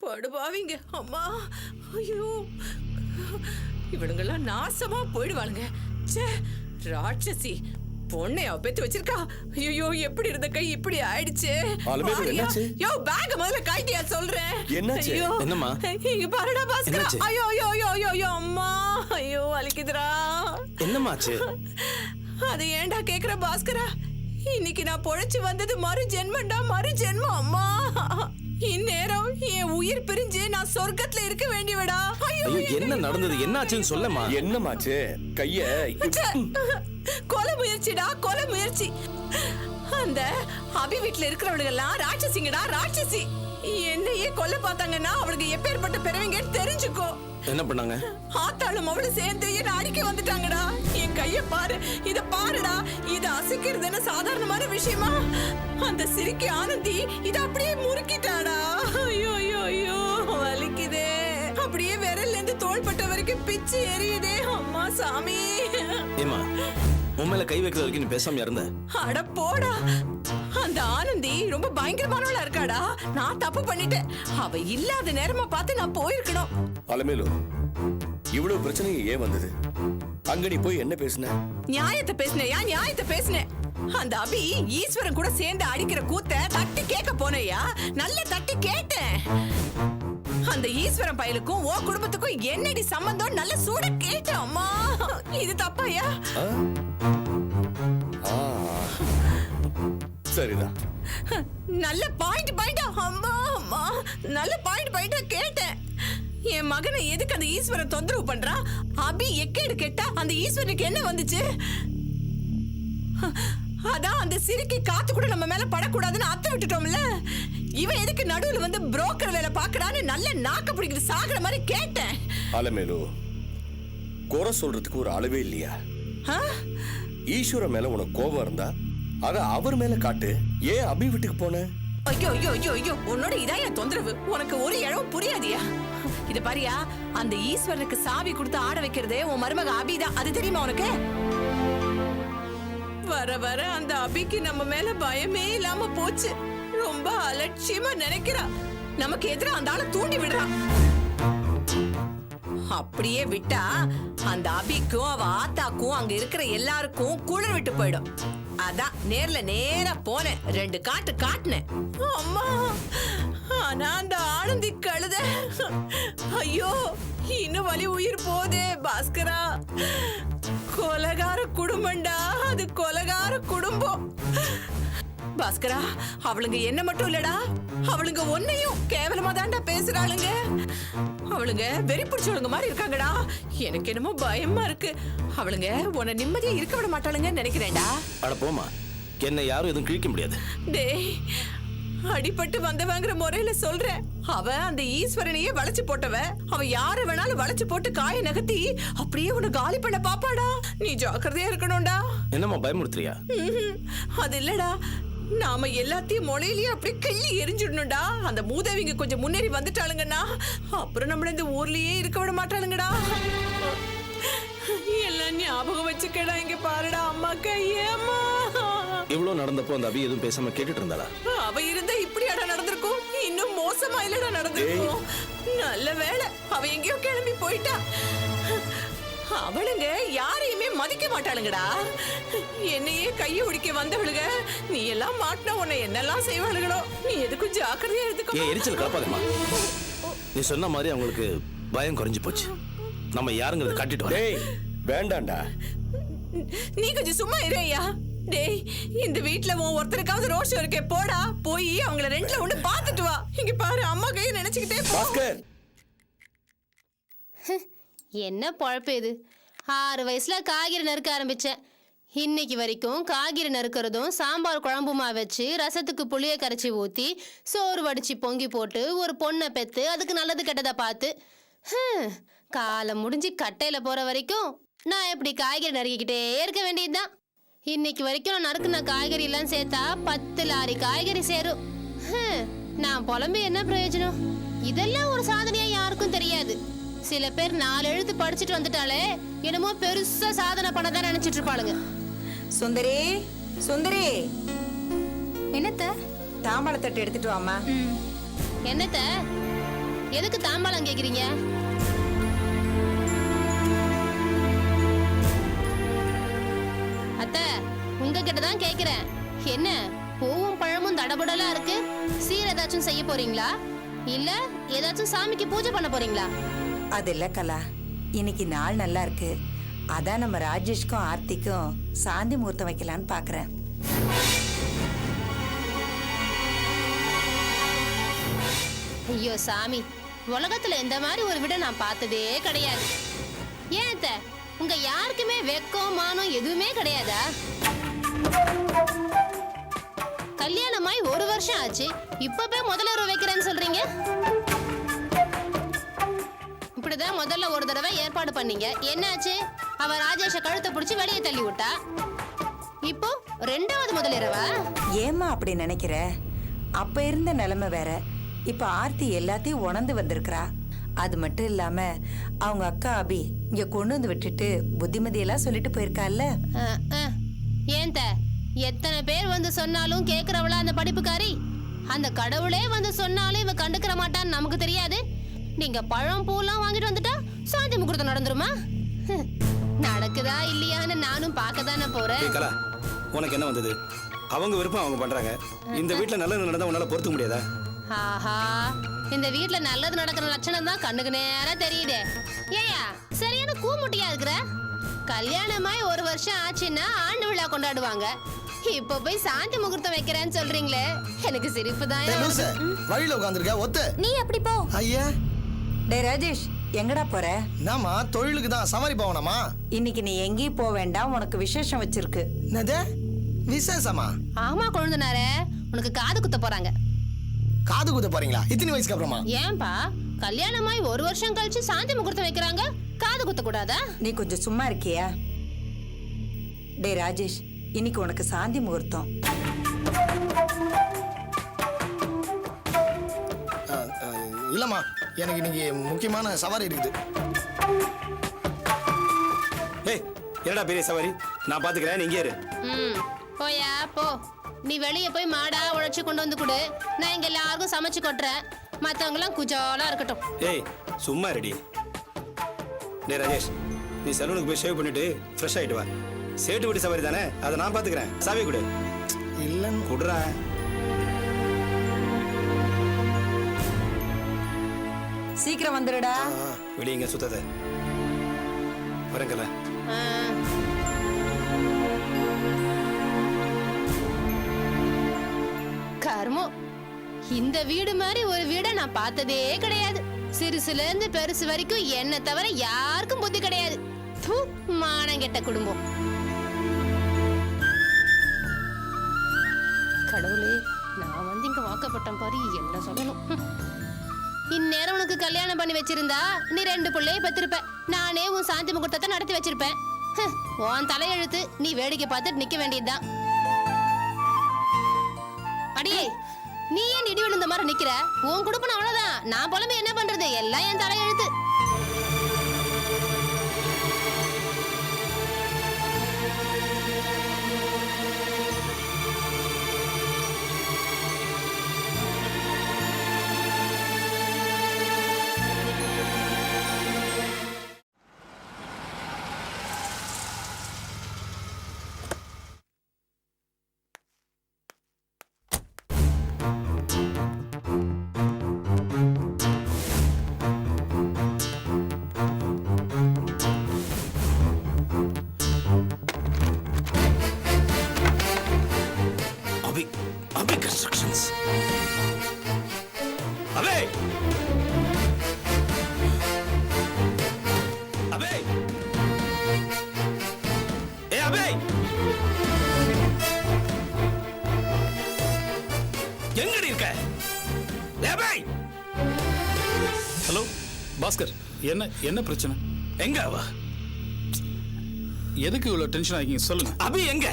படுபாவிங்க அம்மா. ஐயோ, இவனுங்கெல்லாம் நாசமா போயிடுவாளுங்க. ச்சே, ராட்சசி பொண்ணையா பெத்து வச்சிருக்கா. ஐயோ, எப்படி இருந்த கை இப்படி ஆயிடுச்சு. யோ, பேக் முதல்ல கைட்டியா சொல்றேன். என்னாச்சு? என்னம்மா? இங்க பாருடா பாஸ்கரா. ஐயோ ஐயோ ஐயோ ஐயோ ஐயோ அம்மா. ஐயோ வலிக்குதுடா. என்னமாச்சு? அது ஏன்டா கேக்குற பாஸ்கரா? இன்னைக்கு நான் பொழைச்சு வந்தது மறு ஜென்மண்டா, மறு ஜென்மம் அம்மா. இந்நேரம் என் உயிர் பிரிஞ்சு நான் சொர்க்கத்துல இருக்க வேண்டியவடா. ஐயோ, என்ன நடந்தது? என்னாச்சுன்னு சொல்லமா. என்னமாச்சு? கைய கொலை முயற்சிடா, கொலை முயற்சி. அந்த அபி வீட்டுல இருக்கிறவனுங்க எல்லாம் ராட்சசிங்கடா, ராட்சசி. என்னையே கொல்ல பார்த்தாங்கன்னா அவளுக்கு எப்பேற்பட்ட பிறவிங்கன்னு தெரிஞ்சுக்கோ. என்ன பண்ணாங்க? ஆத்தாளும் அவளும் சேர்ந்து என்ன அடிக்க வந்துட்டாங்கடா. என் கைய பாரு, இத பாருடா. இத அசைக்கிறதுன்னு சாதாரணமான விஷயமா? அந்த சிரிக்கி ஆனந்தி இத அப்படியே முறுக்கிட்டாடா. ஐயோ ஐயோ ஐயோ, வலிக்குதே. அப்படியே விரல்ல இருந்து தோள்பட்ட வரைக்கும் பிச்சு எரியுதே. அம்மா சாமி. ஏமா, உண்மையில கை வைக்கிற வரைக்கும் நீ பேசாம இருந்த? அட போடா. அந்த ஆனந்தி ரொம்ப பயங்கரமானவளா இருக்காடா. நான் தப்பு பண்ணிட்டேன். அவ இல்லாத நேரமா பார்த்து நான் போயிருக்கணும். அலமேலு, இவ்வளவு பிரச்சனை ஏன் வந்தது? அங்க நீ போய் என்ன பேசுன? நியாயத்தை பேசுனையா? நியாயத்தை பேசுனேன். அந்த அபி ஈஸ்வரன் கூட சேர்ந்து அடிக்கிற கூத்த தட்டி கேட்க போனையா? நல்ல தட்டி கேட்டேன். அந்த ஈஸ்வரன் பயலுக்கும் ஓ குடும்பத்துக்கும் என்னடி சம்பந்தம் நல்ல சூட கேட்டேன். அம்மா, இது தப்பாயா? சரிதான். நல்ல பாயிண்டா. அம்மா அம்மா, நல்ல பாயிண்டா கேட்டேன். என் மகனை எதுக்கு அந்த ஈஸ்வரன் தொந்தரவு பண்றா? அபி எக்கேடு கேட்டா அந்த ஈஸ்வரனுக்கு என்ன வந்துச்சு? அதான் அந்த சிரிக்கி காத்து கூட நம்ம மேல படக்கூடாதுன்னு அத்தை விட்டுட்டோம்ல. இவன் எதுக்கு நடுவுல வந்து புரோக்கர் வேலை பாக்குறான்னு நல்ல நாக்க பிடிக்கிற சாகுற மாதிரி கேட்டேன். அலமேலு, குறை சொல்றதுக்கு ஒரு அளவே இல்லையா? ஈஸ்வரன் மேல உனக்கு கோபம் இருந்தா அத அவர் மேல காட்டு. ஏன் அபி வீட்டுக்கு போன? ஐயோ ஐயோ ஐயோ ஐயோ, உன்னோட இதான் என் தொந்தரவு. உனக்கு ஒரு இடம் புரியாதியா? இது பாரியா, அந்த ஈஸ்வரனுக்கு சாவி கொடுத்து ஆட வைக்கிறதே உன் மருமக அபிதான். அது தெரியுமா உனக்கு? வர வர அந்த அபிக்கு நம்ம மேல பயமே இல்லாம போச்சு. ரொம்ப அலட்சியமா நினைக்கிறா. நமக்கு எதிரா அந்த ஆளை தூண்டி விடுறான். அப்படியே விட்டா அந்த அபிக்கும் அவ ஆத்தாக்கும் அங்க இருக்கிற எல்லாருக்கும் குளிர் விட்டு போயிடும். அதான் நேரா போனேன். 2 காட்டு காட்டுனேன். அம்மா, ஆனா அந்த ஆனந்தி கழுத, ஐயோ, இன்னும் வலி உயிர் போதே பாஸ்கரா. கொலகார குடும்பம்டா அது, கொலகார குடும்பம். பாஸ்கரா, அவளுங்க என்ன மட்டும் இல்லடா, அவளுங்க ஒன்னையும் கேவலமா தான்டா பேசுறாளுங்க. அவளுங்க வெறி பிடிச்சவளுங்க மாதிரி இருக்காங்கடா. எனக்கு என்னமோ பயமா இருக்கு. அவளுங்க உன்னை நிம்மதியா இருக்க விட மாட்டாளுங்கன்னு நினைக்கிறேன்டா. அட போமா, என்ன யாரும் எதுவும் கிழிக்க முடியாது. டேய், அடிபட்டு வந்தவங்கிற முறையில சொல்றேன். அவ அந்த ஈஸ்வரனையே வளைச்சு போட்டவ. அவ யார வேணாலும் வளைச்சு போட்டு காய நகர்த்தி அப்படியே உன்னை காலி பண்ண பாப்பாடா. நீ ஜாக்கிரதையா இருக்கணும்டா. என்னம்மா பயமுறுத்துறியா? அது இல்லடா, நாம எல்லாத்தையும் முளையிலேயே அப்படி கிள்ளி எரிஞ்சிடணும்டா. அந்த மூதேவிங்க கொஞ்சம் முன்னேறி வந்துட்டாளுங்கண்ணா, அப்புறம் நம்மள இந்த ஊர்லயே இருக்க விட மாட்டாளுங்கடா. எல்லாம் ஞாபகம் வச்சுக்கடா. இங்க பாருடா அம்மா கையம்மா. இவ்வளவு நடந்தப்போ அந்த அபி எதுவும் பேசாம கேட்டுட்டு இருந்தாளா? அவ இருந்தா இப்படியாடா நடந்திருக்கும். இன்னும் மோசமா இல்லடா நடந்திருக்கும். நல்ல வேளை அவ எங்கேயோ கிளம்பி போயிட்டா. அவளுங்க யாரையுமே மதிக்க மாட்டாளுங்கடா. என்னையே கையை ஒடிக்க வந்தவளுங்க. நீ எல்லாம் மாட்டினா உன்னை என்னெல்லாம் செய்வாளுகளோ. நீ எதுக்கும் ஜாக்கிரதையா எடுத்துக்கோ. எரிச்சல் காப்பாதம்மா. நீ சொன்ன மாதிரி அவங்களுக்கு பயம் குறைஞ்சு போச்சு. நம்ம யாருங்கிறத காட்டிட்டு டேய், வேண்டாம்டா. நீ கொஞ்சம் சும்மா இறையா. டேய், இந்த வீட்ல உன் ஒருத்தருக்காவது ரோஷம் இருக்கே, போடா. போய் அவங்கள 2ல 1 பாத்துட்டு வா. இங்க பாரு, அம்மா கையை நினைச்சுக்கிட்டே பாஸ்கர். என்ன பொழப்பு இது? 6 வயசுல காய்கறி நறுக்க ஆரம்பிச்சேன். இன்னைக்கு வரைக்கும் காய்கறி நறுக்கிறதும் சாம்பார் குழம்புமா வச்சு ரசத்துக்கு புளிய கரைச்சி ஊற்றி சோறு வடிச்சு பொங்கி போட்டு ஒரு பொண்ணை பெற்று அதுக்கு நல்லது கெட்டதை பார்த்து காலம் முடிஞ்சு கட்டையில் போகிற வரைக்கும் நான் எப்படி காய்கறி நறுக்கிக்கிட்டே இருக்க வேண்டியதுதான். இன்னைக்கு வரைக்கும் நான் நறுக்குன காய்கறி எல்லாம் சேர்த்தா 10 லாரி காய்கறி சேரும். நான் புலம்பு என்ன பிரயோஜனம்? இதெல்லாம் ஒரு சாதனையா யாருக்கும் தெரியாது. சில பேர் 4 எழுத்து படிச்சுட்டு வந்துட்டாலே என்னமோ பெருசா சாதனை பண்ணதான் நினைச்சிட்டு இருப்பாளுங்க. சுந்தரி, சுந்தரி, என்னத்த? தாம்பாளத்தட்டு எடுத்துட்டு வாமா. என்னத்த? எதுக்கு தாம்பாளம் கேக்குறீங்க? அத்தை, உங்ககிட்ட தான் கேக்குறேன். என்ன பூவும் பழமும் தடபுடலா இருக்கு? சீர் ஏதாச்சும் செய்ய போறீங்களா? இல்ல ஏதாச்சும் சாமிக்கு பூஜை பண்ண போறீங்களா? அது இல்ல கலா, இன்னைக்கு நாள் நல்லா இருக்கு. அதான் நம்ம ராஜேஷ்க்கும் ஆர்த்திக்கும் சாந்தி முகூர்த்தம் வைக்கலான்னு பாக்குறேன். ஐயோ சாமி, உலகத்துல இந்த மாதிரி ஒரு விட நான் பார்த்ததே கிடையாது. ஏன் அத்தை, உங்க யாருக்குமே வெக்கம் மானம் எதுவுமே கிடையாதா? கல்யாணமாய் 1 வருஷம் ஆச்சு, இப்ப போய் முதல்ல ஒரு வைக்கிறேன்னு சொல்றீங்க. இப்படிதான் முதல்ல ஒரு தடவை ஏற்பாடு பண்ணீங்க, என்னாச்சு? அவ ராஜேஷ கழுத்தை பிடிச்சி வெளியே தள்ளி விட்டா. இப்போ 2வது முதலிரவா? ஏம்மா அப்படி நினைக்கிற? அப்ப இருந்த நிலைமை வேற. இப்ப ஆர்த்தி எல்லாத்தையும் உணர்ந்து வந்திருக்கிறா. அது மட்டும் இல்லாம அவங்க அக்கா அபி இங்க கொண்டு வந்து விட்டுட்டு புத்திமதியெல்லாம் சொல்லிட்டு போயிருக்கால. ஏன் த, எத்தனை பேர் வந்து சொன்னாலும் கேக்குறவளா அந்த படிப்புக்காரி? அந்த கடவுளே வந்து சொன்னாலும் இவ கண்டுக்கிற மாட்டான்னு நமக்கு தெரியாது. நீங்க பழம் பூலாம் வாங்கிட்டு வந்துட்டா சாந்தி முகூர்த்தம் நடந்துருமா? நடக்குதா இல்லையான்னு நானும் பார்க்க தானே போறேன். ஏய் கலா, உனக்கு என்ன வந்தது? அவங்க விருப்பம் அவங்க பண்றாங்க. இந்த வீட்டுல நல்லது நடந்தா உன்னால பொறுத்துக்க முடியாதா? ஆஹா, இந்த வீட்ல நல்லது நடக்கிற லட்சணம் தான் கண்ணுக்கு நேரா தெரியுதே. ஏயா சரியான கூமுட்டியா இருக்கிற? கல்யாணமாய் 1 வருஷம் ஆச்சுன்னா ஆண்டு விழா கொண்டாடுவாங்க. இப்ப போய் சாந்தி முகூர்த்தம் வைக்கிறேன்னு சொல்றீங்களே, எனக்கு சிரிப்பு தான். வழியில உட்காந்துருக்க ஒத்து. நீ அப்படி போ. ஐயா, டே ராஜேஷ், எங்கடா போற? நாம தொழிலுக்கு தான் சவாரி போவனாமா? இன்னைக்கு நீ எங்கேயும் போக வேண்டாம், உனக்கு விசேஷம் வச்சிருக்கு. என்னது விசேஷமா? ஆமா கொழுந்தனாரே, உனக்கு காது குத்த போறாங்க. காது குத்த போறீங்களா? இத்தனை வயசுக்கு அப்புறமா? ஏன்பா, கல்யாணமாய் 1 வருஷம் கழிச்சு சாந்தி முகூர்த்தம் வைக்கிறாங்க, காது குத்த கூடாதா? நீ கொஞ்சம் சும்மா இருக்கியா? டே ராஜேஷ், இன்னைக்கு உனக்கு சாந்தி முகூர்த்தம். இல்லம்மா, எனக்கு இன்னைக்கு முக்கியமான சவாரி இருக்குது. ஏய், என்னடா பெரிய சவாரி? நான் பாத்துக்கிறேன், நீங்க இரு. போயா போ. நீ வெளியே போய் மாடா உழைச்சு கொண்டு வந்து கொடு. நான் இங்க எல்லாருக்கும் சமைச்சு கொட்டுறேன். மத்தவங்க எல்லாம் குஜாலா இருக்கட்டும். ஏய் சும்மா ரெடி. டேய் ராஜேஷ், நீ சலூனுக்கு போய் ஷேவ் பண்ணிட்டு ஃப்ரெஷ் ஆயிட்டு வா. சேட்டு வீட்டு சவாரி தானே, அதை நான் பாத்துக்கிறேன். சாவி கொடு. இல்லன்னு குடுறா. சீக்கிரம் வந்துடுடா. வெளியங்க சுத்தாத. வரங்கல. கர்மம், இந்த வீடு மாதிரி ஒரு வீடை நான் பார்த்ததே கிடையாது. சிறுசுல இருந்து பெருசு வரைக்கும் என்ன தவிர யாருக்கும் புத்தி கிடையாது. மானங்கெட்ட குடும்பம். கடவுளே, நான் வந்து இங்க வாக்கப்பட்டேன் பாரு, என்ன சொல்லணும்? இந்நேரம் உனக்கு கல்யாணம் பண்ணி வச்சிருந்தா நீ 2 பிள்ளைய பெற்றிருப்ப. நானே உன் சாந்தி முகூர்த்தத்தை நடத்தி வச்சிருப்பேன். உன் தலையெழுத்து, நீ வேடிக்கை பார்த்துட்டு நிக்க வேண்டியதுதான். அடியே, நீ ஏன் இடி விழுந்த மாதிரி நிக்கிற? உன் குடுப்பம் அவ்வளவுதான். நான் புலம்பு என்ன பண்றது? எல்லாம் என் தலையெழுத்து. அபி கன்ஸ்ட்ரக்ஷன்ஸ். அபே, அபே, ஏ அபே, எங்கடி இருக்க? அபே, ஹலோ பாஸ்கர், என்ன பிரச்சனை? எங்க அவ? எதுக்கு இவ்வளவு டென்ஷன் ஆகிங்க சொல்லுங்க. அபி எங்க?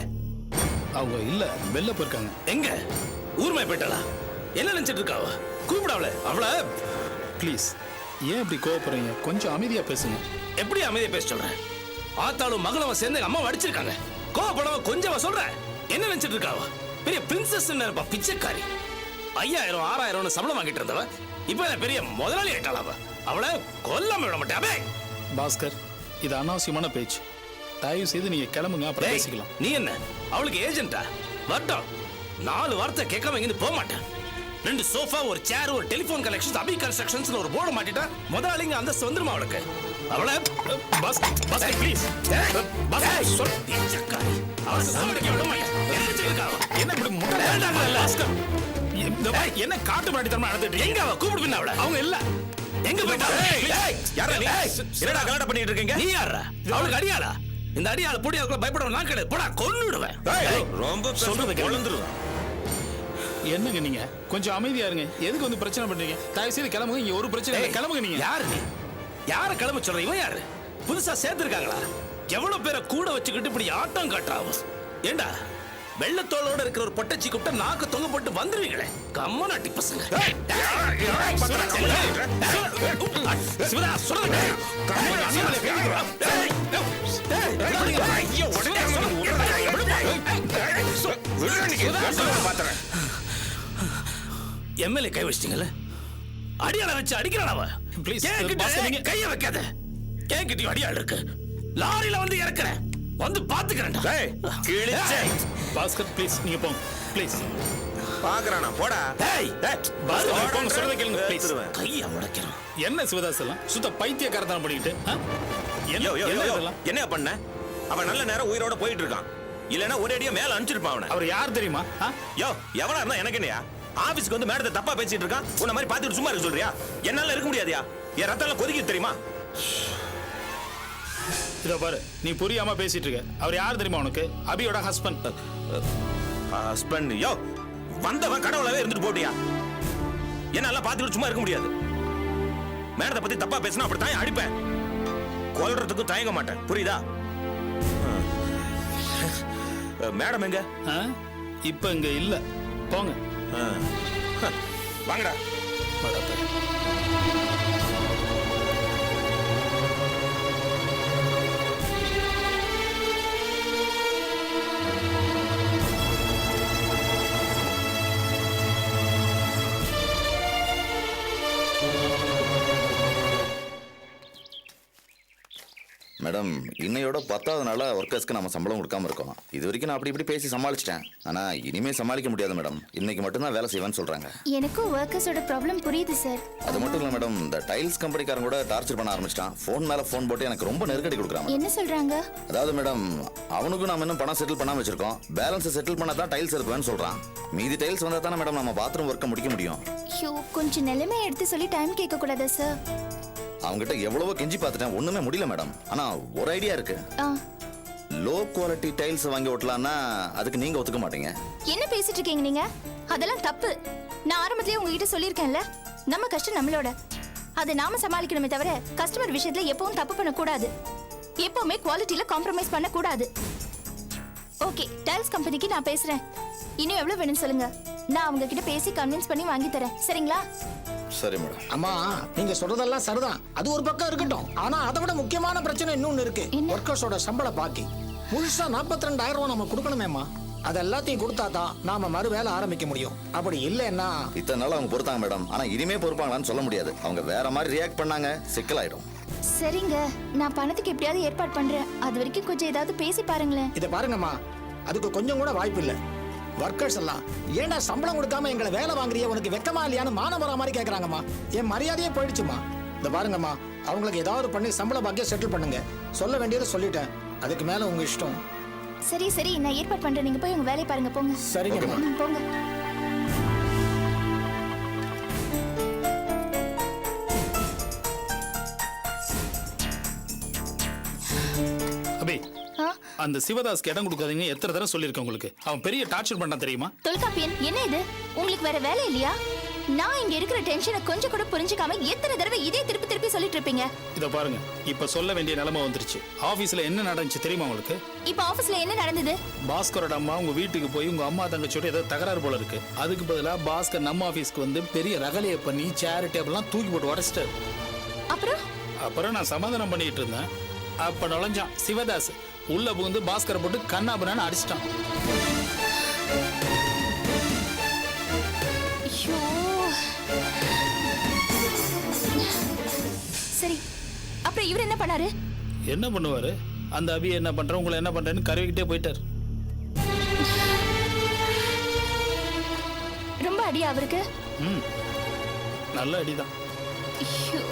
அவங்க இல்ல, வெளில போயிருக்காங்க. எங்க? ஊர்மை போயிட்டாளா? என்ன நினைச்சிட்டு இருக்கா அவ? கூப்பிடாவல அவள. ப்ளீஸ், ஏன் இப்படி கோவப்படுறீங்க? கொஞ்சம் அமைதியா பேசுங்க. எப்படி அமைதியா பேச சொல்றேன்? ஆத்தாளும் மகளவ சேர்ந்து அம்மா அடிச்சிருக்காங்க. கோவப்படவ கொஞ்சம் சொல்ற. என்ன நினைச்சிட்டு இருக்கா அவ? பெரிய பிரின்சஸ் இருப்பா, பிச்சைக்காரி. 5000 6000 சம்பளம் வாங்கிட்டு இருந்தவ இப்ப பெரிய முதலாளி ஆயிட்டாள் அவளை கொல்லாம விட மாட்டாவே. பாஸ்கர், இது அனாவசியமான பேச்சு. தயவு செய்து நீங்க கிளம்புங்க, அப்புறம் பேசிக்கலாம். நீ என்ன அவளுக்கு ஏஜென்ட்டா? வரட்டும், 4 வார்த்தை கேட்காம இங்கிருந்து போக மாட்டேன். 2 சோஃபா, ஒரு சேர், ஒரு டெலிபோன் கலெக்ஷன், அபி கன்ஸ்ட்ரக்ஷன்ஸ் ஒரு போர்டு மாட்டிட்டா முதலாளிங்க அந்த வந்துருமா அவளுக்கு? அவளை பாஸ்கர் ப்ளீஸ், பாஸ்கர் அவளை சாவடிக்க விட மாட்டேன். என்ன இப்படி பாஸ்கர், என்ன காட்டு மாட்டி தரமா நடந்துட்டு? எங்க அவ கூப்பிடுவீங்க அவளை? அவங்க இல்ல, எங்க போயிட்டா? யாரா நீ? என்னடா கலாட்டா பண்ணிட்டு இருக்கீங்க? நீ யாரா? அவளுக்கு அடியாளா? இந்த அடியாள பொடி அவளை பயப்படணும் நான் கிடையாது. போடா, கொன்னுடுவேன். ரொம்ப சொல்றது கொழுந்துருவேன். என்னங்க நீங்க கொஞ்சம் அமைதியா இருங்க. எதுக்கு வந்து பிரச்சனை பண்றீங்க? தயவு செய்து கிளம்புங்க. இங்க ஒரு பிரச்சனை இல்லை, கிளம்புங்க. நீங்க யாரு? நீ யார கிளம்ப சொல்ற? இவன் யாரு? புதுசா சேர்த்திருக்காங்களா? எவ்வளவு பேரை கூட வச்சுக்கிட்டு இப்படி ஆட்டம் காட்டுறாவ? ஏண்டா வெள்ளத்தோளோட இருக்கிற ஒரு பொட்டச்சி கூப்பிட்ட நாக்கு தொங்க போட்டு வந்துருவீங்களே, கம்மனாட்டி பசங்க. சிவதா சொல்லுங்க. எம்எல்ஏ கை வச்சிட்டீங்கல்ல, அடியாள வச்சு அடிக்கிறான் அவ. கைய வைக்காத. கேக்கிட்டி அடியாள் இருக்கு, லாரியில வந்து இறக்குறேன், வந்து பாத்துக்கிறேன். பாஸ்கர் ப்ளீஸ், நீங்க போங்க ப்ளீஸ். பாக்குறானா? போடா. போங்க, சொல்றதை கேளுங்க ப்ளீஸ். கைய முடக்கிறான். என்ன சிவதாஸ் எல்லாம் சுத்த பைத்தியக்காரத்தனம் பண்ணிக்கிட்டு? என்ன பண்ண? அவன் நல்ல நேரம் உயிரோட போயிட்டு இருக்கான். இல்லனா ஒரே அடியா மேல அனுப்பிச்சிருப்பான் அவனை. அவர் யார் தெரியுமா? யோ, எவனா இருந்தா எனக்கு என்னையா? ஆபீஸ்க்கு வந்து மேடத்தை தப்பா பேசிட்டு இருக்கான், உன்ன மாதிரி பாத்துட்டு சும்மா இருக்க சொல்றியா? என்னால இருக்க முடியாதியா? என் ரத்தம் கொதிக்குது தெரியுமா? இதோ பாரு, நீ புரியாம பேசிட்டு இருக்க. அவர் யார் தெரியுமா உனக்கு? அபியோட ஹஸ்பண்ட். ஹஸ்பண்ட்? யோ, வந்தவன் கடவுளாவே இருந்துட்டு போட்டியா? என்னால பாத்துட்டு சும்மா இருக்க முடியாது. மேடத்தை பத்தி தப்பா பேசினா அப்படித்தான் அடிப்பேன். கொல்றதுக்கு தயங்க மாட்டேன், புரியுதா? மேடம் எங்க? இப்ப இங்க இல்ல, போங்க. வாங்கடா. மேடம், இன்னையோட 10வது நாளா ஒர்க்கர்ஸ்க்கு நம்ம சம்பளம் கொடுக்காம இருக்கோம். இது வரைக்கும் நான் அப்படி இப்படி பேசி சமாளிச்சிட்டேன். ஆனா இனிமே சமாளிக்க முடியாது மேடம். இன்னைக்கு மட்டும் தான் வேலை செய்வேன்னு சொல்றாங்க. எனக்கும் ஒர்க்கர்ஸோட ப்ராப்ளம் புரியுது சார். அது மட்டும் இல்ல மேடம், இந்த டைல்ஸ் கம்பெனிக்காரங்க கூட டார்ச்சர் பண்ண ஆரம்பிச்சிட்டான். ஃபோன் மேல ஃபோன் போட்டு எனக்கு ரொம்ப நெருக்கடி கொடுக்குறாங்க. என்ன சொல்றாங்க? அதாவது மேடம், அவனுக்கும் நாம இன்னும் பணம் செட்டில் பண்ணாம வச்சிருக்கோம். பேலன்ஸ் செட்டில் பண்ணா தான் டைல்ஸ் எடுப்பேன்னு சொல்றான். மீதி டைல்ஸ் வந்தா தானே மேடம் நம்ம பாத்ரூம் ஒர்க்கை முடிக்க முடியும். ஐயோ, கொஞ்சம் நிலைமை எடுத்து சொல்லி டைம் கேட்க கூடாதா சார்? அவங்ககிட்ட எவ்வளவோ கெஞ்சி பார்த்துட்டேன், ஒண்ணுமே முடியல மேடம். ஆனா ஒரு ஐடியா இருக்கு. லோ குவாலிட்டி டைல்ஸ் வாங்கி ஓட்டலாம்னா அதுக்கு நீங்க ஒத்துக்க மாட்டீங்க. என்ன பேசிட்டு இருக்கீங்க நீங்க? அதெல்லாம் தப்பு. நான் ஆரம்பத்திலேயே உங்ககிட்ட சொல்லியிருக்கேன்ல, நம்ம கஷ்டம் நம்மளோட, அதை நாம சமாளிக்கணுமே தவிர கஸ்டமர் விஷயத்துல எப்பவும் தப்பு பண்ணக்கூடாது. எப்பவுமே குவாலிட்டியில காம்ப்ரமைஸ் பண்ணக்கூடாது. ஓகே, டைல்ஸ் கம்பெனிக்கு நான் பேசுறேன். இன்னும் எவ்வளவு வேணும்னு சொல்லுங்க, நான் அவங்க கிட்ட பேசி கன்வின்ஸ் பண்ணி வாங்கி தரேன். சரிங்களா? சரி மேடம். அம்மா, நீங்க சொல்றதெல்லாம் சரிதான். அது ஒரு பக்கம் இருக்கட்டும். ஆனா அதை விட முக்கியமான பிரச்சனை இன்னொன்னு இருக்கு. ஒர்க்கர்ஸோட சம்பள பாக்கி முழுசா 42,000 ரூபாய் நம்ம கொடுக்கணுமேம்மா. அது எல்லாத்தையும் கொடுத்தா தான் நாம மறு வேலை ஆரம்பிக்க முடியும். அப்படி இல்லைன்னா இத்தனை நாள் அவங்க பொறுத்தாங்க மேடம். ஆனா இனிமே பொறுப்பாங்களான்னு சொல்ல முடியாது. அவங்க வேற மாதிரி ரியாக்ட் பண்ணாங்க, சிக்கலாயிடும். சரிங்க, நான் பணத்துக்கு எப்படியாவது ஏற்பாடு பண்றேன். அது வரைக்கும் கொஞ்சம் ஏதாவது பேசி பாருங்களேன். இதை பாருங்கம்மா, அதுக்கு கொஞ்சம் கூட வாய்ப்பு இல்லை. ஒர்க்கர்ஸ் எல்லாம் ஏன்னா சம்பளம் கொடுக்காம எங்களை வேலை வாங்குறிய, உனக்கு வெக்கமா இல்லையான்னு மானவரா மாதிரி கேட்கறாங்கம்மா. என் மரியாதையே போயிடுச்சுமா. இந்த பாருங்கம்மா, அவங்களுக்கு ஏதாவது பண்ணி சம்பள பாக்கிய செட்டில் பண்ணுங்க. சொல்ல வேண்டியதை சொல்லிட்டேன், அதுக்கு மேல உங்க இஷ்டம். சரி சரி, நான் ஏற்பாடு பண்றேன். நீங்க போய் உங்க வேலையை பாருங்க, போங்க. சரிங்கம்மா, போங்க. அபி, அந்த சிவதாஸ்க்கு இடம் கொடுக்காதீங்க. எத்தனை தடவை சொல்லியிருக்கேன் உங்களுக்கு? அவன் பெரிய டார்ச்சர் பண்ணா தெரியுமா? தொல்காப்பியன், என்ன இது? உங்களுக்கு வேற வேலை இல்லையா? நான் இங்க இருக்கிற டென்ஷனை கொஞ்சம் கூட புரிஞ்சுக்காம எத்தனை தடவை இதே திருப்பி திருப்பி சொல்லிட்டு இருப்பீங்க? இத பாருங்க, இப்ப சொல்ல வேண்டிய நிலைமை வந்துருச்சு. ஆபீஸ்ல என்ன நடந்துச்சு தெரியுமா உங்களுக்கு? இப்ப ஆபீஸ்ல என்ன நடந்தது? பாஸ்கரோட அம்மா உங்க வீட்டுக்கு போய் உங்க அம்மா தங்கச்சியோட ஏதோ தகராறு போல இருக்கு. அதுக்கு பதிலா பாஸ்கர் நம்ம ஆபீஸ்க்கு வந்து பெரிய ரகலையை பண்ணி சேர் டேபிள்லாம் தூக்கி போட்டு உடைச்சிட்டாரு. அப்புறம் நான் சமாதானம் பண்ணிட்டு இருந்தேன். அப்ப நுழைஞ்சான் சிவதாஸ். உள்ள புகுந்து பாஸ்கரை போட்டு கண்ணாபுரான்னு அடிச்சிட்டான். சரி அப்புறம் இவர் என்ன பண்ணாரு? என்ன பண்ணுவாரு? அந்த அபி என்ன பண்ற, உங்களை என்ன பண்றேன்னு கருவிக்கிட்டே போயிட்டார். ரொம்ப அடியா அவருக்கு? நல்ல அடிதான். ஐயோ